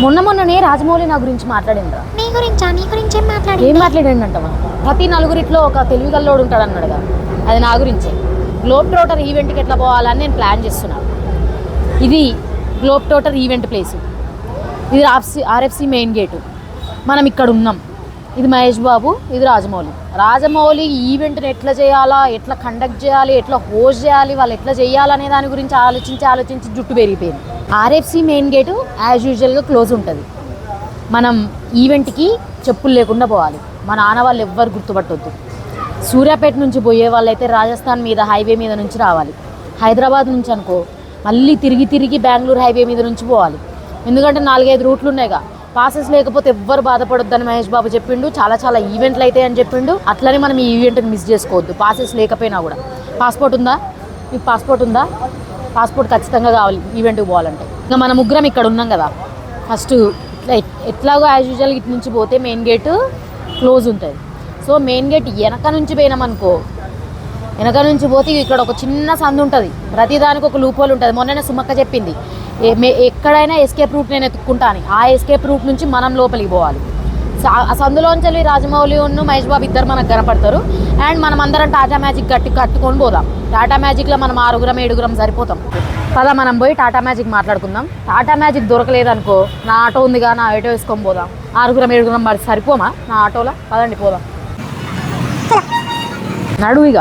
మొన్ననే రాజమౌళి నా గురించి మాట్లాడిండ్రా. నీ గురించి ఏం మాట్లాడిండంటవా? ప్రతి నలుగురిట్లో ఒక తెలివిగల్లోడు ఉంటాడు అన్నాడుగా, అది నా గురించే. గ్లోబ్ ట్రోటర్ ఈవెంట్కి ఎట్లా పోవాలని నేను ప్లాన్ చేస్తున్నాను. ఇది గ్లోబ్ ట్రోటర్ ఈవెంట్ ప్లేసు, ఇది ఆర్ఎఫ్సి మెయిన్ గేటు. మనం ఇక్కడ ఉన్నాం. ఇది మహేష్ బాబు, ఇది రాజమౌళి ఈవెంట్ని ఎట్లా చేయాలా, ఎట్లా కండక్ట్ చేయాలి, ఎట్లా హోస్ట్ చేయాలి, వాళ్ళు ఎట్లా చేయాలనే దాని గురించి ఆలోచించి జుట్టు పెరిగిపోయింది. ఆర్ఎఫ్సి మెయిన్ గేటు యాజ్ యూజువల్గా క్లోజ్ ఉంటుంది. మనం ఈవెంట్కి చెప్పులు లేకుండా పోవాలి. మా నాన్న వాళ్ళు ఎవ్వరు గుర్తుపట్టొద్దు. సూర్యాపేట నుంచి పోయే వాళ్ళైతే రాజస్థాన్ మీద హైవే మీద నుంచి రావాలి. హైదరాబాద్ నుంచి అనుకో మళ్ళీ తిరిగి బెంగళూరు హైవే మీద నుంచి పోవాలి. ఎందుకంటే 4-5 రూట్లు ఉన్నాయిగా. పాసెస్ లేకపోతే ఎవ్వరు బాధపడొద్దని మహేష్ బాబు చెప్పిండు. చాలా ఈవెంట్లు అయితే అని చెప్పిండు. అట్లనే మనం ఈ ఈవెంట్ని మిస్ చేసుకోవద్దు. పాసెస్ లేకపోయినా కూడా. పాస్పోర్ట్ ఉందా? మీకు పాస్పోర్ట్ ఉందా? పాస్పోర్ట్ ఖచ్చితంగా కావాలి ఈవెంట్కి పోవాలంటే. ఇంకా మన ముగ్గురం ఇక్కడ ఉన్నాం కదా. ఫస్ట్ ఎట్లాగో యాజ్ యూజువల్ ఇటు నుంచి పోతే మెయిన్ గేట్ క్లోజ్ ఉంటుంది. సో మెయిన్ గేట్ వెనక నుంచి పోయినామనుకో, వెనక నుంచి పోతే ఇక్కడ ఒక చిన్న సందు ఉంటుంది. ప్రతిదానికి ఒక లూప్ హోల్ ఉంటుంది. మొన్ననే సుమక్క చెప్పింది, ఎక్కడైనా ఎస్కేప్ రూట్ నేను ఎత్తుకుంటాను. ఆ ఎస్కేప్ రూట్ నుంచి మనం లోపలికి పోవాలి. ఆ సందులోంచి రాజమౌళి ఉన్న మహేష్ బాబు ఇద్దరు మనకు కనపడతారు. అండ్ మనం అందరం టాటా మ్యాజిక్ కట్టుకొని పోదాం. టాటా మ్యాజిక్లో మనం 6-7 సరిపోతాం. పదా మనం పోయి టాటా మ్యాజిక్ మాట్లాడుకుందాం. టాటా మ్యాజిక్ దొరకలేదనుకో, నా ఆటో ఉందిగా, నా ఆటో వేసుకొని పోదాం. 6-7 మరి సరిపోమా నా ఆటోలో? పదండి పోదాం. నడువు ఇక.